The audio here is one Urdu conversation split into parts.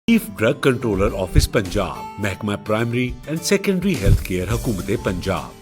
Chief drug controller office Punjab, محکمہ primary and secondary health care, حکومت پنجاب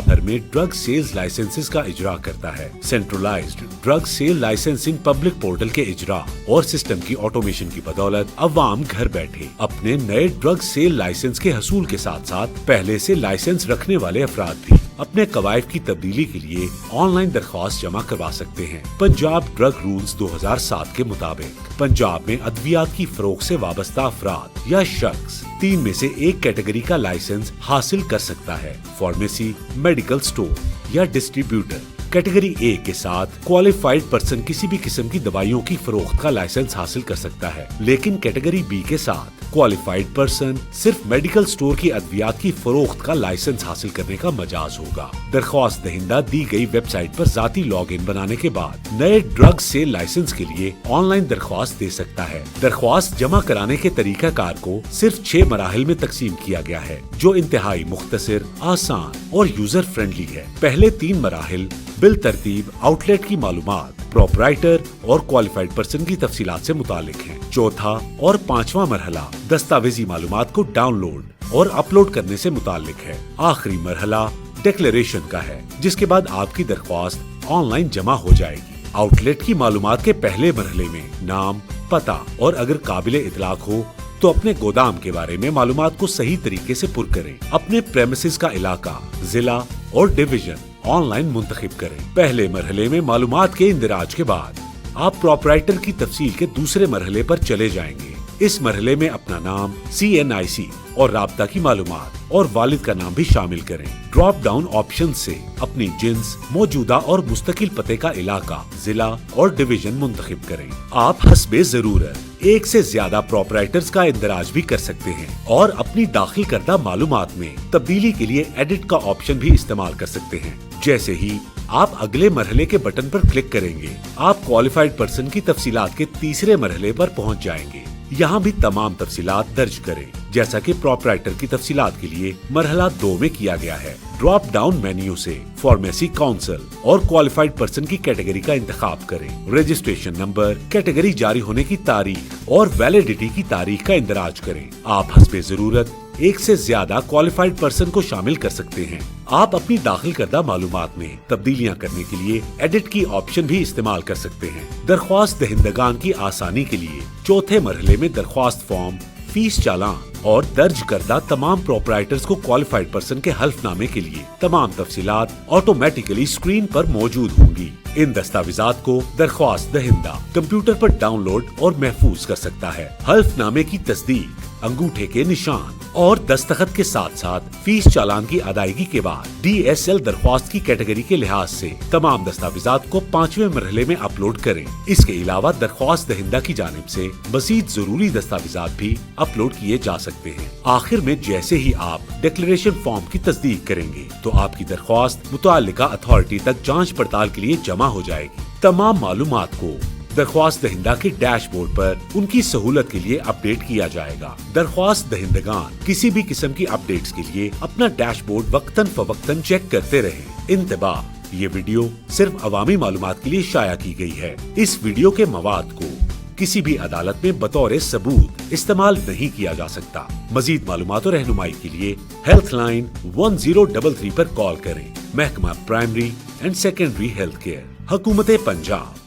بھر میں ڈرگ سیلز لائسنسز کا اجرا کرتا ہے۔ Centralised drug sale licensing public portal کے اجرا اور سسٹم کی آٹومیشن کی بدولت عوام گھر بیٹھے اپنے نئے ڈرگ سیل لائسنس کے حصول کے ساتھ ساتھ پہلے سے لائسنس رکھنے والے افراد بھی اپنے قوائف کی تبدیلی کے لیے آن لائن درخواست جمع کروا سکتے ہیں۔ پنجاب ڈرگ رولز 2007 کے مطابق پنجاب میں ادویات کی فروخت سے وابستہ افراد یا شخص 3 میں سے ایک کیٹیگری کا لائسنس حاصل کر سکتا ہے: فارمیسی، میڈیکل سٹور یا ڈسٹریبیوٹر۔ کیٹیگری اے کے ساتھ کوالیفائڈ پرسن کسی بھی قسم کی دوائیوں کی فروخت کا لائسنس حاصل کر سکتا ہے، لیکن کیٹیگری بی کے ساتھ کوالیفائڈ پرسن صرف میڈیکل سٹور کی ادویات کی فروخت کا لائسنس حاصل کرنے کا مجاز ہوگا۔ درخواست دہندہ دی گئی ویب سائٹ پر ذاتی لاگ ان بنانے کے بعد نئے ڈرگ سیل لائسنس کے لیے آن لائن درخواست دے سکتا ہے۔ درخواست جمع کرانے کے طریقہ کار کو صرف 6 مراحل میں تقسیم کیا گیا ہے، جو انتہائی مختصر، آسان اور یوزر فرینڈلی ہے۔ پہلے 3 مراحل بالترتیب آؤٹ لیٹ کی معلومات، پروپرائٹر اور کوالیفائڈ پرسن کی تفصیلات سے متعلق ہیں۔ چوتھا اور 5واں مرحلہ دستاویزی معلومات کو ڈاؤن لوڈ اور اپلوڈ کرنے سے متعلق ہے۔ آخری مرحلہ ڈیکلیریشن کا ہے، جس کے بعد آپ کی درخواست آن لائن جمع ہو جائے گی۔ آؤٹ لیٹ کی معلومات کے پہلے مرحلے میں نام، پتہ اور اگر قابل اطلاق ہو تو اپنے گودام کے بارے میں معلومات کو صحیح طریقے سے پر کریں۔ اپنے پریمیسز کا علاقہ، ضلع اور ڈویژن آن لائن منتخب کریں۔ پہلے مرحلے میں معلومات کے اندراج کے بعد آپ پروپرائٹر کی تفصیل کے دوسرے مرحلے پر چلے جائیں گے۔ اس مرحلے میں اپنا نام، CNIC اور رابطہ کی معلومات اور والد کا نام بھی شامل کریں۔ ڈراپ ڈاؤن آپشن سے اپنی جنس، موجودہ اور مستقل پتے کا علاقہ، ضلع اور ڈویژن منتخب کریں۔ آپ حسب ضرورت ایک سے زیادہ پروپرائٹرز کا اندراج بھی کر سکتے ہیں اور اپنی داخل کردہ معلومات میں تبدیلی کے لیے ایڈٹ کا آپشن بھی استعمال کر سکتے ہیں۔ جیسے ہی آپ اگلے مرحلے کے بٹن پر کلک کریں گے، آپ کوالیفائڈ پرسن کی تفصیلات کے تیسرے مرحلے پر پہنچ جائیں گے۔ یہاں بھی تمام تفصیلات درج کریں، جیسا کہ پروپرائٹر کی تفصیلات کے لیے مرحلہ 2 میں کیا گیا ہے۔ ڈراپ ڈاؤن مینیو سے فارمیسی کاؤنسل اور کوالیفائڈ پرسن کی کیٹیگری کا انتخاب کریں۔ رجسٹریشن نمبر، کیٹیگری جاری ہونے کی تاریخ اور ویلیڈیٹی کی تاریخ کا اندراج کریں۔ آپ حسب ضرورت ایک سے زیادہ کوالیفائڈ پرسن کو شامل کر سکتے ہیں۔ آپ اپنی داخل کردہ معلومات میں تبدیلیاں کرنے کے لیے ایڈٹ کی آپشن بھی استعمال کر سکتے ہیں۔ درخواست دہندگان کی آسانی کے لیے چوتھے مرحلے میں درخواست فارم، فیس چالان اور درج کردہ تمام پروپرائٹرز کو کوالیفائڈ پرسن کے حلف نامے کے لیے تمام تفصیلات آٹومیٹیکلی اسکرین پر موجود ہوں گی۔ ان دستاویزات کو درخواست دہندہ کمپیوٹر پر ڈاؤن لوڈ اور محفوظ کر سکتا ہے۔ حلف نامے کی تصدیق، انگوٹھے کے نشان اور دستخط کے ساتھ ساتھ فیس چالان کی ادائیگی کے بعد DSL درخواست کی کیٹیگری کے لحاظ سے تمام دستاویزات کو 5ویں مرحلے میں اپلوڈ کریں۔ اس کے علاوہ درخواست دہندہ کی جانب سے مزید ضروری دستاویزات بھی اپلوڈ کیے جا سکتے ہیں۔ آخر میں جیسے ہی آپ ڈیکلیریشن فارم کی تصدیق کریں گے تو آپ کی درخواست متعلقہ اتھارٹی تک جانچ پڑتال کے لیے جمع ہو جائے گی۔ تمام معلومات کو درخواست دہندہ کے ڈیش بورڈ پر ان کی سہولت کے لیے اپ ڈیٹ کیا جائے گا۔ درخواست دہندگان کسی بھی قسم کی اپ ڈیٹس کے لیے اپنا ڈیش بورڈ وقتاً فوقتاً چیک کرتے رہیں۔ انتباہ: یہ ویڈیو صرف عوامی معلومات کے لیے شائع کی گئی ہے۔ اس ویڈیو کے مواد کو کسی بھی عدالت میں بطور ثبوت استعمال نہیں کیا جا سکتا۔ مزید معلومات اور رہنمائی کے لیے ہیلتھ لائن 1033 پر کال کریں۔ محکمہ primary and secondary health care, حکومت پنجاب۔